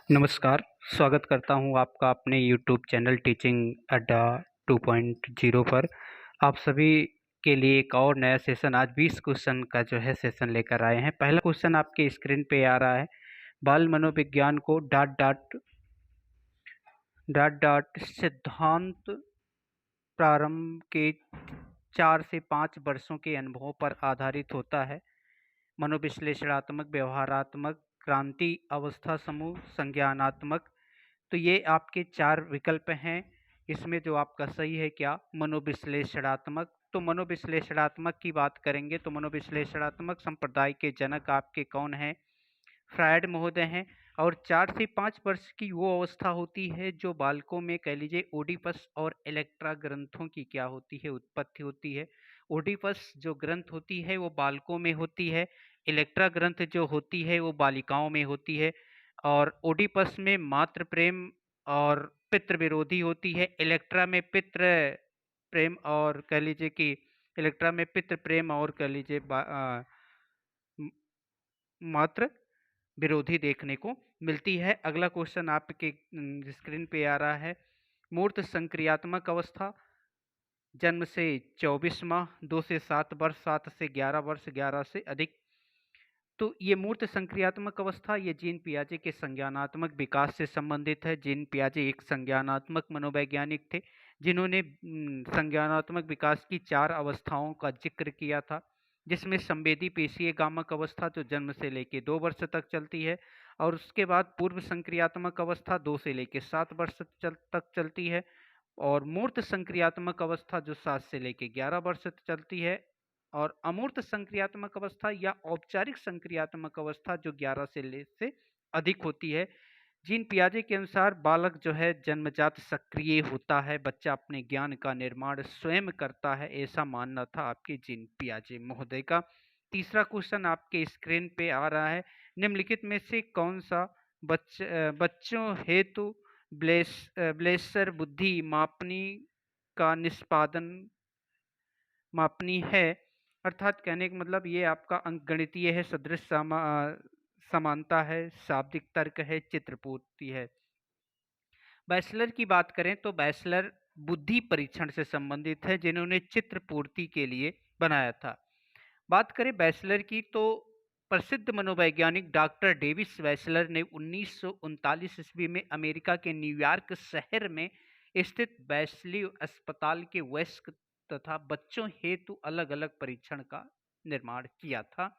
नमस्कार, स्वागत करता हूँ आपका अपने यूट्यूब चैनल टीचिंग अड्डा 2.0 पर। आप सभी के लिए एक और नया सेशन आज 20 क्वेश्चन का जो है सेशन लेकर आए हैं। पहला क्वेश्चन आपके स्क्रीन पे आ रहा है। बाल मनोविज्ञान co dot dot dot dot सिद्धांत प्रारंभ के 4 से 5 वर्षों के अनुभवों पर आधारित होता है। मनोविश्लेषणात्मक, व्यवहारात्मक, क्रांति, अवस्था समूह, संज्ञानात्मक। तो ये आपके 4 विकल्प हैं। इसमें जो आपका सही है क्या? मनोविश्लेषणात्मक। तो मनोविश्लेषणात्मक की बात करेंगे तो मनोविश्लेषणात्मक संप्रदाय के जनक आपके कौन हैं? फ्रायड महोदय हैं। और 4 से 5 वर्ष की वो अवस्था होती है जो बालकों में कह लीजिए ओडिपस और इलेक्ट्रा ग्रंथों की क्या होती है? उत्पत्ति होती है। ओडिपस जो ग्रंथ होती है वो बालकों में होती है। इलेक्ट्रा ग्रंथ जो होती है वो बालिकाओं में होती है। और ओडिपस में मातृ प्रेम और पितृ विरोधी होती है। इलेक्ट्रा में पितृ प्रेम और कह लीजिए कि इलेक्ट्रा में पितृ प्रेम और कह लीजिए मातृ विरोधी देखने को मिलती है। अगला क्वेश्चन आपके स्क्रीन पे आ रहा है। मूर्त संक्रियात्मक अवस्था जन्म से 24 माह, 2 से 7 वर्ष, 7 से 11 वर्ष, 11 से अधिक। तो ये मूर्त संक्रियात्मक अवस्था ये जीन पियाजे के संज्ञानात्मक विकास से संबंधित है। जीन पियाजे एक संज्ञानात्मक मनोवैज्ञानिक थे जिन्होंने संज्ञानात्मक विकास की 4 अवस्थाओं का जिक्र किया था, जिसमें संवेदी पेशीय गामक अवस्था जो जन्म से लेकर 2 वर्ष तक चलती है, और उसके बाद पूर्व संक्रियात्मक अवस्था 2 से लेकर 7 वर्ष तक चलती है, और मूर्त संक्रियात्मक अवस्था जो 7 से लेकर 11 वर्ष तक चलती है, और अमूर्त संक्रियात्मक अवस्था या औपचारिक संक्रियात्मक अवस्था जो 11 से अधिक होती है। जीन पियाजे के अनुसार बालक जो है जन्मजात सक्रिय होता है, बच्चा अपने ज्ञान का निर्माण स्वयं करता है, ऐसा मानना था आपके जीन पियाजे महोदय का। तीसरा क्वेश्चन आपके स्क्रीन पे आ रहा है। निम्नलिखित में से कौन सा बच्चों हेतु ब्लेसर बुद्धि मापनी का निष्पादन मापनी है? अर्थात कहने का मतलब ये आपका अंकगणितीय है, सदृश समानता है, शाब्दिक तर्क है, चित्रपूर्ति है। बैचलर की बात करें तो बैचलर बुद्धि परीक्षण से संबंधित है जिन्होंने चित्रपूर्ति के लिए बनाया था। बात करें बैचलर की तो प्रसिद्ध मनोवैज्ञानिक डॉक्टर डेविस बैचलर ने 1939 ईस्वी में अमेरिका के न्यूयॉर्क शहर में स्थित बैचली अस्पताल के वयस्क तथा बच्चों हेतु अलग अलग परीक्षण का निर्माण किया था।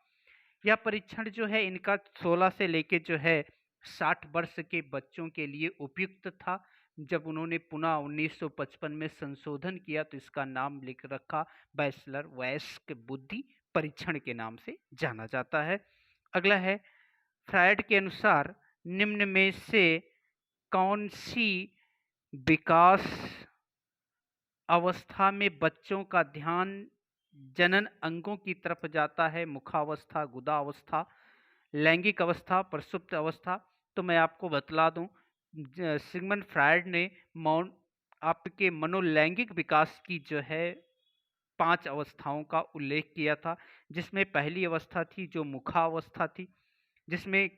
यह परीक्षण जो है इनका 16 से लेके जो है 60 वर्ष के बच्चों के लिए उपयुक्त था। जब उन्होंने पुनः 1955 में संशोधन किया तो इसका नाम लिख रखा बैचलर वयस्क बुद्धि परीक्षण के नाम से जाना जाता है। अगला है, फ्रायड के अनुसार निम्न में से कौन सी विकास अवस्था में बच्चों का ध्यान जनन अंगों की तरफ जाता है? मुखावस्था, गुदावस्था, लैंगिक अवस्था, प्रसुप्त अवस्था। तो मैं आपको बतला दूं, सिगमंड फ्रायड ने आपके मनोलैंगिक विकास की जो है 5 अवस्थाओं का उल्लेख किया था, जिसमें पहली अवस्था थी जो मुखावस्था थी, जिसमें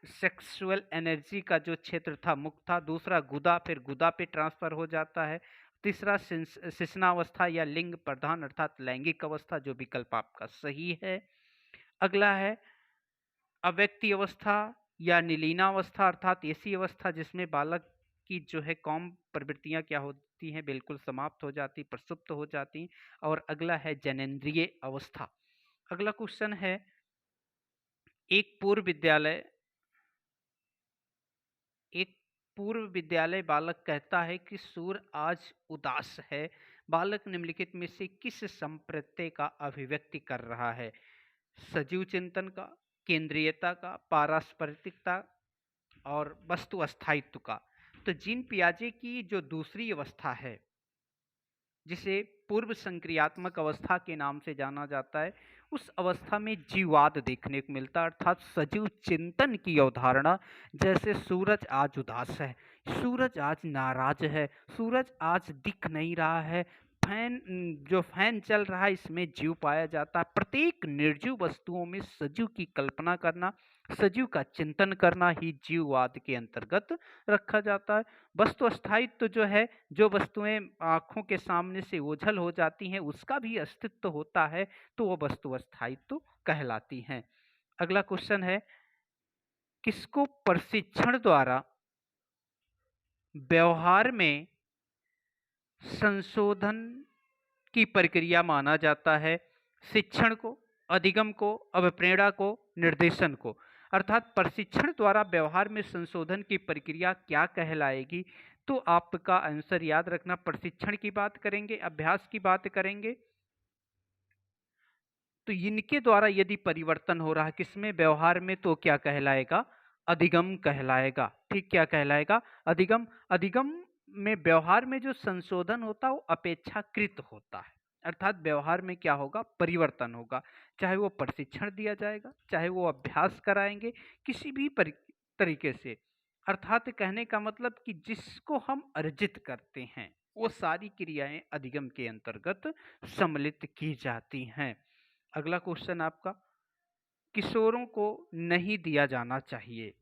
सेक्सुअल एनर्जी का जो क्षेत्र था मुख था। दूसरा गुदा, फिर गुदा पे ट्रांसफर हो जाता है। तीसरा शिश्नावस्था या लिंग प्रधान अर्थात लैंगिक अवस्था, जो विकल्प आपका सही है। अगला है अव्यक्ति अवस्था या निलीनावस्था अर्थात ऐसी अवस्था जिसमें बालक की जो है कौम प्रवृत्तियां क्या होती हैं? बिल्कुल समाप्त हो जाती, प्रसुप्त हो जाती। और अगला है जनेंद्रिय अवस्था। अगला क्वेश्चन है, एक पूर्व विद्यालय बालक कहता है कि सूर्य आज उदास है। बालक निम्नलिखित में से किस संप्रत्यय का अभिव्यक्ति कर रहा है? सजीव चिंतन का, केंद्रीयता का, पारस्परिकता और वस्तु अस्थायित्व का। तो जीन पियाजे की जो दूसरी अवस्था है जिसे पूर्व संक्रियात्मक अवस्था के नाम से जाना जाता है, उस अवस्था में जीववाद देखने को मिलता है, अर्थात सजीव चिंतन की अवधारणा। जैसे सूरज आज उदास है, सूरज आज नाराज है, सूरज आज दिख नहीं रहा है, जो फैन चल रहा है इसमें जीव पाया जाता है। प्रत्येक निर्जीव वस्तुओं में सजीव की कल्पना करना, सजीव का चिंतन करना ही जीववाद के अंतर्गत रखा जाता है। वस्तु स्थायित्व जो है, जो वस्तुएं आंखों के सामने से ओझल हो जाती हैं उसका भी अस्तित्व होता है, तो वो वस्तु स्थायित्व कहलाती हैं। अगला क्वेश्चन है, किसको प्रशिक्षण द्वारा व्यवहार में संशोधन की प्रक्रिया माना जाता है? शिक्षण को, अधिगम को, अभिप्रेरणा को, निर्देशन को? अर्थात प्रशिक्षण द्वारा व्यवहार में संशोधन की प्रक्रिया क्या कहलाएगी? तो आपका आंसर याद रखना, प्रशिक्षण की बात करेंगे, अभ्यास की बात करेंगे, तो इनके द्वारा यदि परिवर्तन हो रहा है किसमें, व्यवहार में, तो क्या कहलाएगा? अधिगम कहलाएगा। ठीक, क्या कहलाएगा? अधिगम। अधिगम में व्यवहार में जो संशोधन होता है वो अपेक्षाकृत होता है, अर्थात व्यवहार में क्या होगा, परिवर्तन होगा। चाहे वो प्रशिक्षण दिया जाएगा, चाहे वो अभ्यास कराएंगे, किसी भी तरीके से। अर्थात कहने का मतलब कि जिसको हम अर्जित करते हैं वो सारी क्रियाएं अधिगम के अंतर्गत सम्मिलित की जाती हैं। अगला क्वेश्चन आपका, किशोरों को नहीं दिया जाना चाहिए,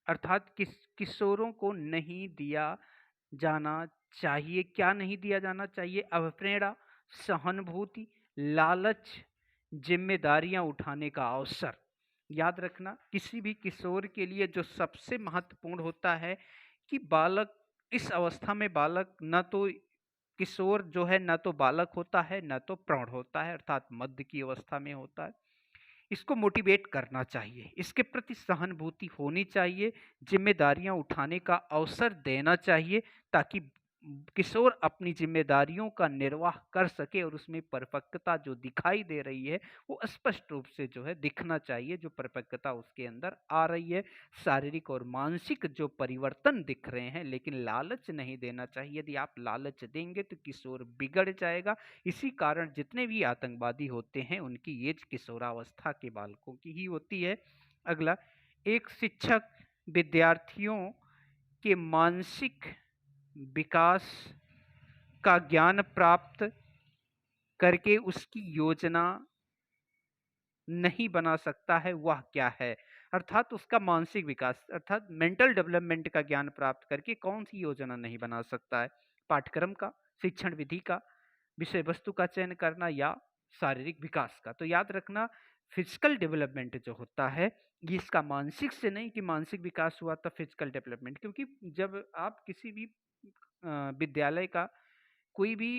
अर्थात किशोरों को नहीं दिया जाना चाहिए, क्या नहीं दिया जाना चाहिए? अभिप्रेरणा, सहानुभूति, लालच, जिम्मेदारियां उठाने का अवसर। याद रखना, किसी भी किशोर के लिए जो सबसे महत्वपूर्ण होता है कि बालक, इस अवस्था में बालक न तो, किशोर जो है न तो बालक होता है न तो प्रौढ़ होता है, अर्थात मध्य की अवस्था में होता है। इसको मोटिवेट करना चाहिए, इसके प्रति सहानुभूति होनी चाहिए, जिम्मेदारियां उठाने का अवसर देना चाहिए, ताकि किशोर अपनी जिम्मेदारियों का निर्वाह कर सके और उसमें परिपक्वता जो दिखाई दे रही है वो स्पष्ट रूप से जो है दिखना चाहिए, जो परिपक्वता उसके अंदर आ रही है, शारीरिक और मानसिक जो परिवर्तन दिख रहे हैं। लेकिन लालच नहीं देना चाहिए, यदि आप लालच देंगे तो किशोर बिगड़ जाएगा। इसी कारण जितने भी आतंकवादी होते हैं उनकी एज किशोरावस्था के बालकों की ही होती है। अगला, एक शिक्षक विद्यार्थियों के मानसिक विकास का ज्ञान प्राप्त करके उसकी योजना नहीं बना सकता है, वह क्या है? अर्थात उसका मानसिक विकास, अर्थात मेंटल डेवलपमेंट का ज्ञान प्राप्त करके कौन सी योजना नहीं बना सकता है? पाठ्यक्रम का, शिक्षण विधि का, विषय वस्तु का चयन करना, या शारीरिक विकास का? तो याद रखना, फिजिकल डेवलपमेंट जो होता है ये इसका मानसिक से नहीं कि मानसिक विकास हुआ तो फिजिकल डेवलपमेंट, क्योंकि जब आप किसी भी विद्यालय का कोई भी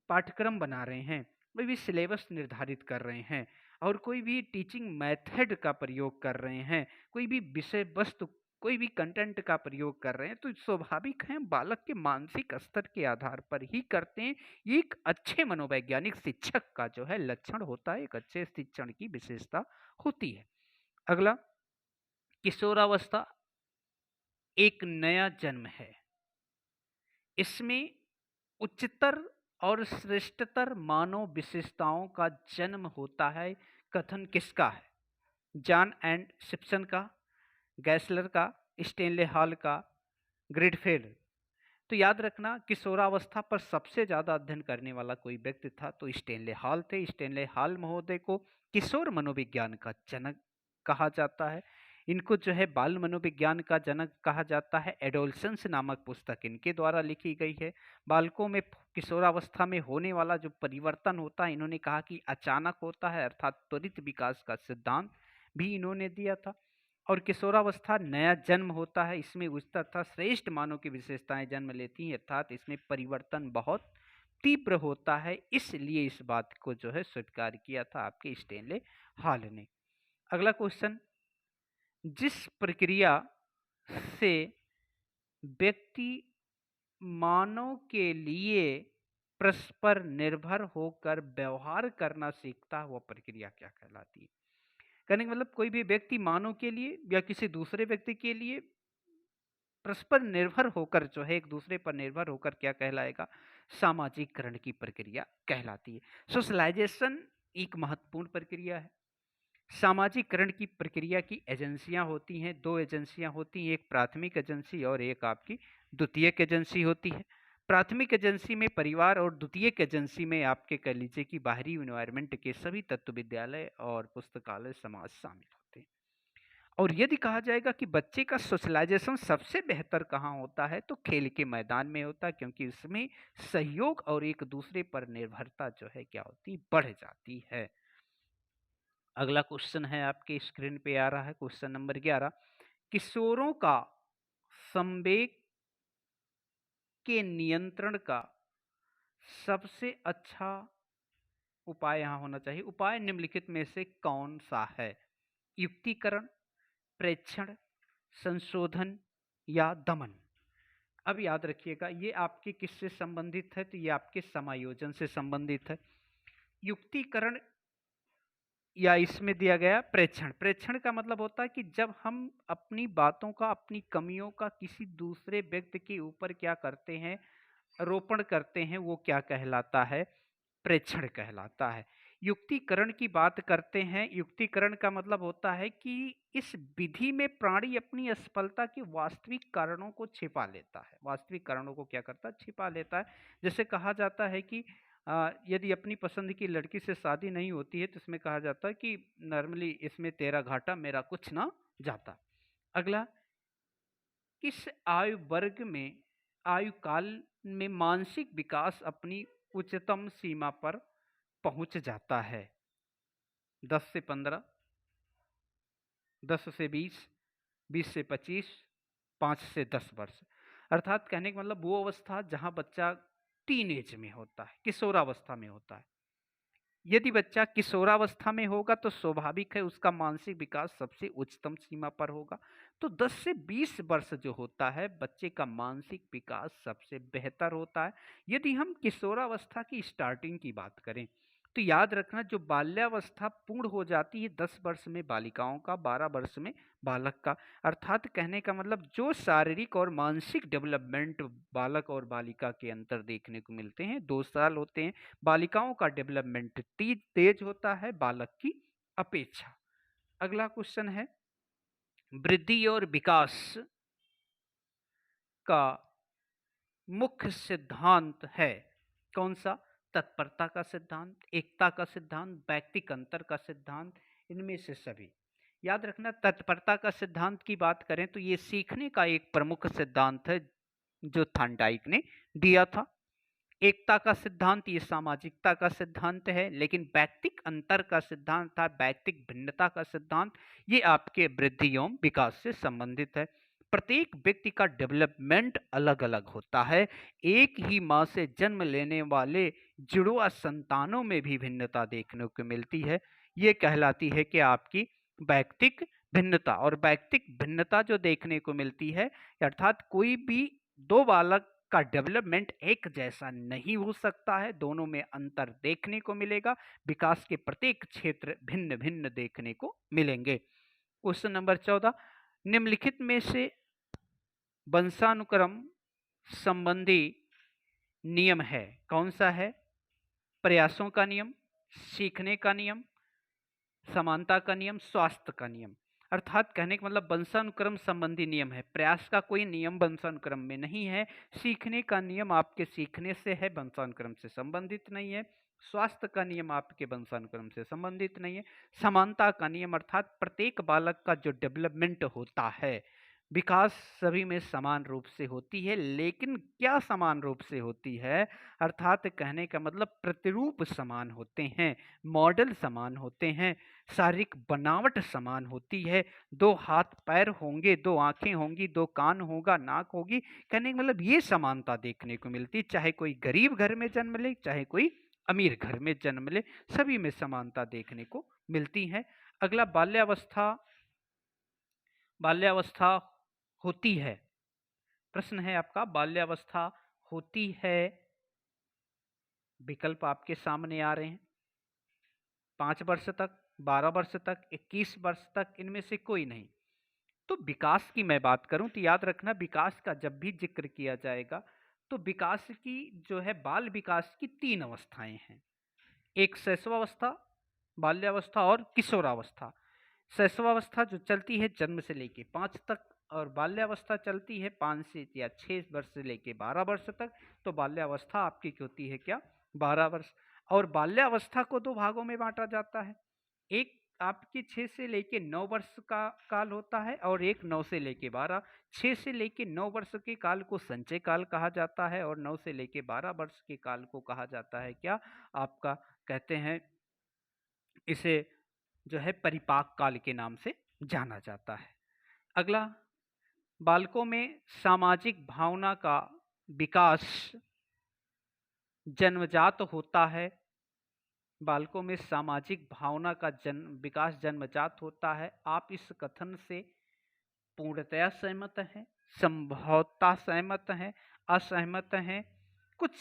पाठ्यक्रम बना रहे हैं, कोई भी सिलेबस निर्धारित कर रहे हैं और कोई भी टीचिंग मेथड का प्रयोग कर रहे हैं, कोई भी विषय वस्तु, कोई भी कंटेंट का प्रयोग कर रहे हैं, तो स्वाभाविक है बालक के मानसिक स्तर के आधार पर ही करते हैं। ये एक अच्छे मनोवैज्ञानिक शिक्षक का जो है लक्षण होता है, एक अच्छे शिक्षण की विशेषता होती है। अगला, किशोरावस्था एक नया जन्म है, इसमें उच्चतर और श्रेष्ठतर मानव विशेषताओं का जन्म होता है। कथन किसका है? जॉन एंड सिप्सन का, गैसलर का, स्टेनले हॉल का, ग्रिडफेल? तो याद रखना, किशोरावस्था पर सबसे ज्यादा अध्ययन करने वाला कोई व्यक्ति था तो स्टेनले हॉल थे। स्टेनले हॉल महोदय को किशोर मनोविज्ञान का जनक कहा जाता है। इनको जो है बाल मनोविज्ञान का जनक कहा जाता है। एडोलसेंस नामक पुस्तक इनके द्वारा लिखी गई है। बालकों में किशोरावस्था में होने वाला जो परिवर्तन होता है इन्होंने कहा कि अचानक होता है, अर्थात त्वरित विकास का सिद्धांत भी इन्होंने दिया था। और किशोरावस्था नया जन्म होता है, इसमें उच्चतर तथा श्रेष्ठ मानव की विशेषताएं जन्म लेती हैं, अर्थात इसमें परिवर्तन बहुत तीव्र होता है। इसलिए इस बात को जो है स्वीकार किया था आपके स्टेनले हॉल ने। अगला क्वेश्चन, जिस प्रक्रिया से व्यक्ति मानव के लिए परस्पर निर्भर होकर व्यवहार करना सीखता है वह प्रक्रिया क्या कहलाती है? कहने का मतलब, कोई भी व्यक्ति मानव के लिए या किसी दूसरे व्यक्ति के लिए परस्पर निर्भर होकर जो है, एक दूसरे पर निर्भर होकर क्या कहलाएगा? सामाजिकरण की प्रक्रिया कहलाती है। सोशलाइजेशन एक महत्वपूर्ण प्रक्रिया है। सामाजिकरण की प्रक्रिया की एजेंसियां होती हैं, दो एजेंसियां होती हैं, एक प्राथमिक एजेंसी और एक आपकी द्वितीयक एजेंसी होती है। प्राथमिक एजेंसी में परिवार और द्वितीयक एजेंसी में आपके कह लीजिए कि बाहरी इन्वायरमेंट के सभी तत्व, विद्यालय और पुस्तकालय, समाज शामिल होते हैं। और यदि कहा जाएगा कि बच्चे का सोशलाइजेशन सबसे बेहतर कहाँ होता है, तो खेल के मैदान में होता है, क्योंकि इसमें सहयोग और एक दूसरे पर निर्भरता जो है क्या होती, बढ़ जाती है। अगला क्वेश्चन है आपके स्क्रीन पे आ रहा है, क्वेश्चन नंबर 11। किशोरों का संवेग के नियंत्रण का सबसे अच्छा उपाय यहाँ होना चाहिए। उपाय निम्नलिखित में से कौन सा है? युक्तिकरण, प्रेक्षण, संशोधन या दमन। अब याद रखिएगा, ये आपके किससे संबंधित है? तो ये आपके समायोजन से संबंधित है। युक्तिकरण या इसमें दिया गया प्रेक्षण। प्रेक्षण का मतलब होता है कि जब हम अपनी बातों का, अपनी कमियों का किसी दूसरे व्यक्ति के ऊपर क्या करते हैं, आरोपण करते हैं, वो क्या कहलाता है? प्रेक्षण कहलाता है। युक्तिकरण की बात करते हैं। युक्तिकरण का मतलब होता है कि इस विधि में प्राणी अपनी असफलता के वास्तविक कारणों को छिपा लेता है। वास्तविक कारणों को क्या करता है? छिपा लेता है। जैसे कहा जाता है कि यदि अपनी पसंद की लड़की से शादी नहीं होती है तो इसमें कहा जाता है कि नॉर्मली इसमें तेरा घाटा मेरा कुछ ना जाता। अगला, किस आयु वर्ग में, आयु काल में मानसिक विकास अपनी उच्चतम सीमा पर पहुंच जाता है? 10 से 15, 10 से 20, 20 से 25, 5 से 10 वर्ष। अर्थात कहने का मतलब वो अवस्था जहां बच्चा टीन एज में होता है, किशोरावस्था में होता है। यदि बच्चा किशोरावस्था में होगा तो स्वाभाविक है उसका मानसिक विकास सबसे उच्चतम सीमा पर होगा। तो 10 से 20 वर्ष जो होता है बच्चे का मानसिक विकास सबसे बेहतर होता है। यदि हम किशोरावस्था की स्टार्टिंग की बात करें तो याद रखना, जो बाल्यावस्था पूर्ण हो जाती है 10 वर्ष में बालिकाओं का, 12 वर्ष में बालक का। अर्थात कहने का मतलब जो शारीरिक और मानसिक डेवलपमेंट बालक और बालिका के अंतर देखने को मिलते हैं 2 साल होते हैं। बालिकाओं का डेवलपमेंट तेज होता है बालक की अपेक्षा। अगला क्वेश्चन है, वृद्धि और विकास का मुख्य सिद्धांत है कौन सा? तत्परता का सिद्धांत, एकता का सिद्धांत, व्यक्तिक अंतर का सिद्धांत, इनमें से सभी। याद रखना, तत्परता का सिद्धांत की बात करें तो ये सीखने का एक प्रमुख सिद्धांत है जो थॉर्नडाइक ने दिया था। एकता का सिद्धांत ये सामाजिकता का सिद्धांत है, लेकिन व्यक्तिक अंतर का सिद्धांत था, व्यक्तिक भिन्नता का सिद्धांत, ये आपके वृद्धि एवं विकास से संबंधित है। प्रत्येक व्यक्ति का डेवलपमेंट अलग अलग होता है। एक ही माँ से जन्म लेने वाले जुड़वा संतानों में भी भिन्नता देखने को मिलती है। ये कहलाती है कि आपकी व्यक्तिक भिन्नता। और व्यक्तिक भिन्नता जो देखने को मिलती है, अर्थात कोई भी दो बालक का डेवलपमेंट एक जैसा नहीं हो सकता है, दोनों में अंतर देखने को मिलेगा। विकास के प्रत्येक क्षेत्र भिन्न भिन्न देखने को मिलेंगे। क्वेश्चन नंबर 14, निम्नलिखित में से वंशानुक्रम संबंधी नियम है कौन सा है? प्रयासों का नियम, सीखने का नियम, समानता का नियम, स्वास्थ्य का नियम। अर्थात कहने का मतलब वंशानुक्रम संबंधी नियम है। प्रयास का कोई नियम वंशानुक्रम में नहीं है। सीखने का नियम आपके सीखने से है, वंशानुक्रम से संबंधित नहीं है। स्वास्थ्य का नियम आपके वंशानुक्रम से संबंधित नहीं है। समानता का नियम अर्थात प्रत्येक बालक का जो डेवलपमेंट होता है, विकास सभी में समान रूप से होती है। लेकिन क्या समान रूप से होती है? अर्थात कहने का मतलब प्रतिरूप समान होते हैं, मॉडल समान होते हैं, शारीरिक बनावट समान होती है। 2 हाथ पैर होंगे, 2 आंखें होंगी, 2 कान होगा, नाक होगी। कहने का मतलब ये समानता देखने को मिलती है। चाहे कोई गरीब घर में जन्म ले, चाहे कोई अमीर घर में जन्म ले, सभी में समानता देखने को मिलती है। अगला, बाल्यावस्था। बाल्यावस्था होती है, प्रश्न है आपका, बाल्यावस्था होती है, विकल्प आपके सामने आ रहे हैं। 5 वर्ष तक, 12 वर्ष तक, 21 वर्ष तक, इनमें से कोई नहीं। तो विकास की मैं बात करूं तो याद रखना, विकास का जब भी जिक्र किया जाएगा तो विकास की जो है, बाल विकास की 3 अवस्थाएं हैं। एक शैशवावस्था, बाल्यावस्था और किशोरावस्था। शैशवावस्था जो चलती है जन्म से लेके 5 तक, और बाल्यावस्था चलती है 5 से या 6 वर्ष से लेके 12 वर्ष तक। तो बाल्यावस्था आपकी होती है क्या? 12 वर्ष। और बाल्यावस्था को 2 भागों में बांटा जाता है। एक आपके 6 से लेके 9 वर्ष का काल होता है और एक 9 से लेके 12। 6 से लेके 9 वर्ष के काल को संचय काल कहा जाता है और 9 से लेके 12 वर्ष के काल को कहा जाता है क्या? आपका कहते हैं इसे जो है परिपाक काल के नाम से जाना जाता है। अगला, बालकों में सामाजिक भावना का विकास जन्मजात होता है। बालकों में सामाजिक भावना का विकास जन्मजात होता है। आप इस कथन से पूर्णतया सहमत हैं, संभवतः सहमत हैं, असहमत हैं, कुछ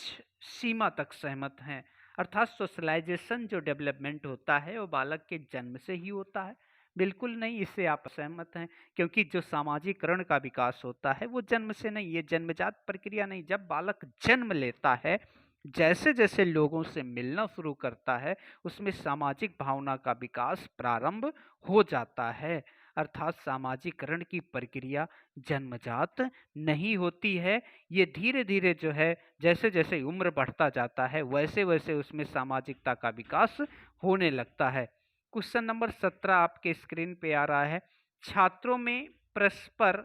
सीमा तक सहमत हैं? अर्थात सोशलाइजेशन जो डेवलपमेंट होता है वो बालक के जन्म से ही होता है? बिल्कुल नहीं, इससे आप असहमत हैं, क्योंकि जो सामाजिकरण का विकास होता है वो जन्म से नहीं, ये जन्मजात प्रक्रिया नहीं। जब बालक जन्म लेता है, जैसे जैसे लोगों से मिलना शुरू करता है, उसमें सामाजिक भावना का विकास प्रारंभ हो जाता है। अर्थात सामाजिकरण की प्रक्रिया जन्मजात नहीं होती है, ये धीरे धीरे जो है जैसे जैसे उम्र बढ़ता जाता है वैसे वैसे उसमें सामाजिकता का विकास होने लगता है। क्वेश्चन नंबर 17 आपके स्क्रीन पे आ रहा है। छात्रों में परस्पर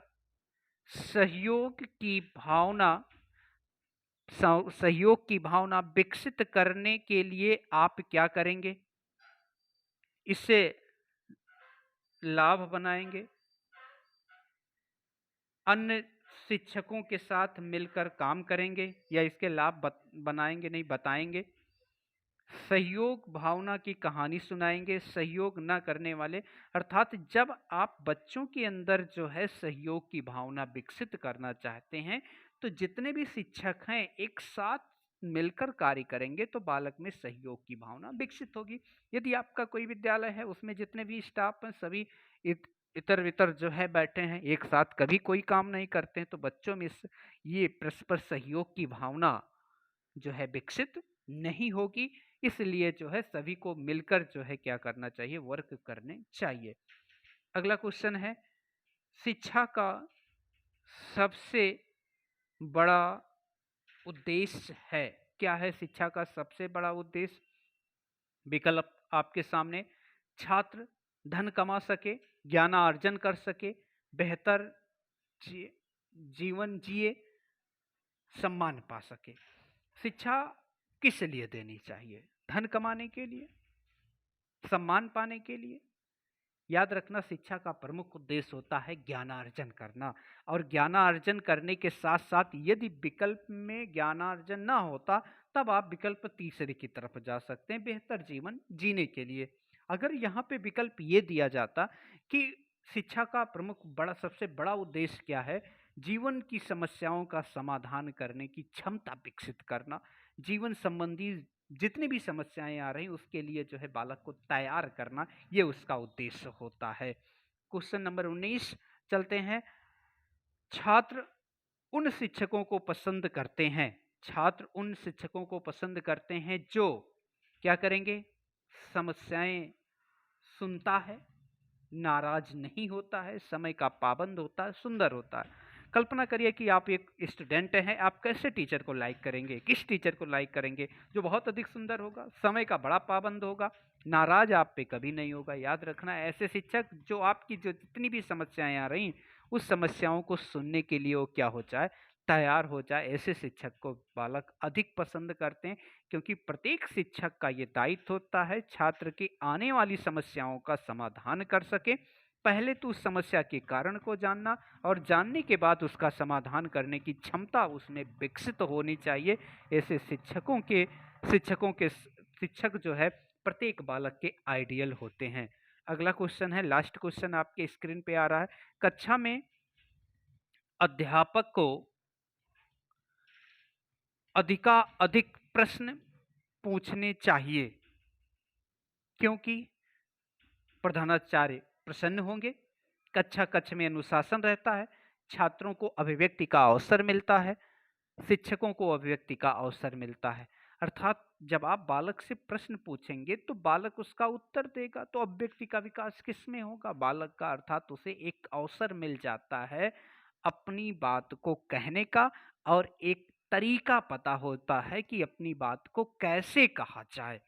सहयोग की भावना विकसित करने के लिए आप क्या करेंगे? इससे लाभ बनाएंगे, अन्य शिक्षकों के साथ मिलकर काम करेंगे, या इसके लाभ बनाएंगे नहीं बताएंगे? सहयोग भावना की कहानी सुनाएंगे, सहयोग न करने वाले, अर्थात जब आप बच्चों के अंदर जो है सहयोग की भावना विकसित करना चाहते हैं तो जितने भी शिक्षक हैं एक साथ मिलकर कार्य करेंगे तो बालक में सहयोग की भावना विकसित होगी। यदि आपका कोई विद्यालय है उसमें जितने भी स्टाफ हैं सभी इतर वितर जो है बैठे हैं, एक साथ कभी कोई काम नहीं करते हैं, तो बच्चों में ये परस्पर सहयोग की भावना जो है विकसित नहीं होगी। इसलिए जो है सभी को मिलकर जो है क्या करना चाहिए, वर्क करने चाहिए। अगला क्वेश्चन है, शिक्षा का सबसे बड़ा उद्देश्य है? क्या है शिक्षा का सबसे बड़ा उद्देश्य? विकल्प आपके सामने, छात्र धन कमा सके, ज्ञानार्जन कर सके, बेहतर जीवन जिए, सम्मान पा सके। शिक्षा किस लिए देनी चाहिए? धन कमाने के लिए, सम्मान पाने के लिए? याद रखना, शिक्षा का प्रमुख उद्देश्य होता है ज्ञानार्जन करना, और ज्ञानार्जन करने के साथ साथ यदि विकल्प में ज्ञानार्जन ना होता तब आप विकल्प तीसरे की तरफ जा सकते हैं, बेहतर जीवन जीने के लिए। अगर यहाँ पे विकल्प ये दिया जाता कि शिक्षा का प्रमुख सबसे बड़ा उद्देश्य क्या है, जीवन की समस्याओं का समाधान करने की क्षमता विकसित करना, जीवन संबंधी जितनी भी समस्याएं आ रही उसके लिए जो है बालक को तैयार करना, ये उसका उद्देश्य होता है। क्वेश्चन नंबर 19 चलते हैं। छात्र उन शिक्षकों को पसंद करते हैं, छात्र उन शिक्षकों को पसंद करते हैं जो क्या करेंगे, समस्याएं सुनता है, नाराज नहीं होता है, समय का पाबंद होता है, सुंदर होता है। कल्पना करिए कि आप एक स्टूडेंट हैं, आप कैसे टीचर को लाइक करेंगे? किस टीचर को लाइक करेंगे? जो बहुत अधिक सुंदर होगा, समय का बड़ा पाबंद होगा, नाराज आप पे कभी नहीं होगा। याद रखना, ऐसे शिक्षक जो आपकी जो जितनी भी समस्याएं आ रही उस समस्याओं को सुनने के लिए वो क्या हो जाए, तैयार हो जाए, ऐसे शिक्षक को बालक अधिक पसंद करते हैं, क्योंकि प्रत्येक शिक्षक का ये दायित्व होता है छात्र की आने वाली समस्याओं का समाधान कर सके। पहले तो उस समस्या के कारण को जानना और जानने के बाद उसका समाधान करने की क्षमता उसमें विकसित होनी चाहिए। ऐसे शिक्षक जो है प्रत्येक बालक के आइडियल होते हैं। अगला क्वेश्चन है, लास्ट क्वेश्चन आपके स्क्रीन पे आ रहा है। कक्षा में अध्यापक को अधिक प्रश्न पूछने चाहिए, क्योंकि प्रधानाचार्य प्रसन्न होंगे, कक्षा में अनुशासन रहता है, छात्रों को अभिव्यक्ति का अवसर मिलता है, शिक्षकों को अभिव्यक्ति का अवसर मिलता है। अर्थात जब आप बालक से प्रश्न पूछेंगे तो बालक उसका उत्तर देगा, तो अभिव्यक्ति का विकास किस में होगा, बालक का। अर्थात उसे एक अवसर मिल जाता है अपनी बात को कहने का, और एक तरीका पता होता है कि अपनी बात को कैसे कहा जाए।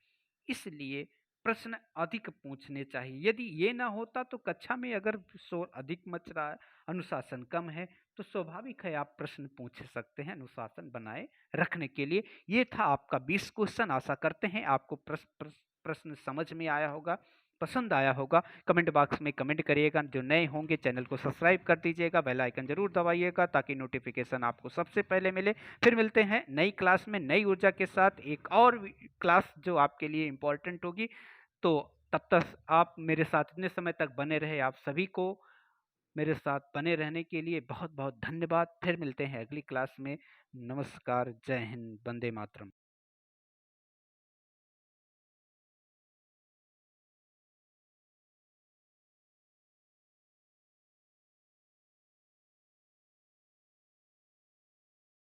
इसलिए प्रश्न अधिक पूछने चाहिए। यदि ये ना होता तो कक्षा में अगर शोर अधिक मच रहा है, अनुशासन कम है, तो स्वाभाविक है आप प्रश्न पूछ सकते हैं अनुशासन बनाए रखने के लिए। ये था आपका 20 क्वेश्चन। आशा करते हैं आपको प्रश्न समझ में आया होगा, पसंद आया होगा। कमेंट बॉक्स में कमेंट करिएगा। जो नए होंगे चैनल को सब्सक्राइब कर दीजिएगा, बेल आइकन जरूर दबाइएगा ताकि नोटिफिकेशन आपको सबसे पहले मिले। फिर मिलते हैं नई क्लास में नई ऊर्जा के साथ, एक और क्लास जो आपके लिए इम्पोर्टेंट होगी। तो तब तक आप मेरे साथ इतने समय तक बने रहे, आप सभी को मेरे साथ बने रहने के लिए बहुत बहुत धन्यवाद। फिर मिलते हैं अगली क्लास में। नमस्कार, जय हिंद, वंदे मातरम।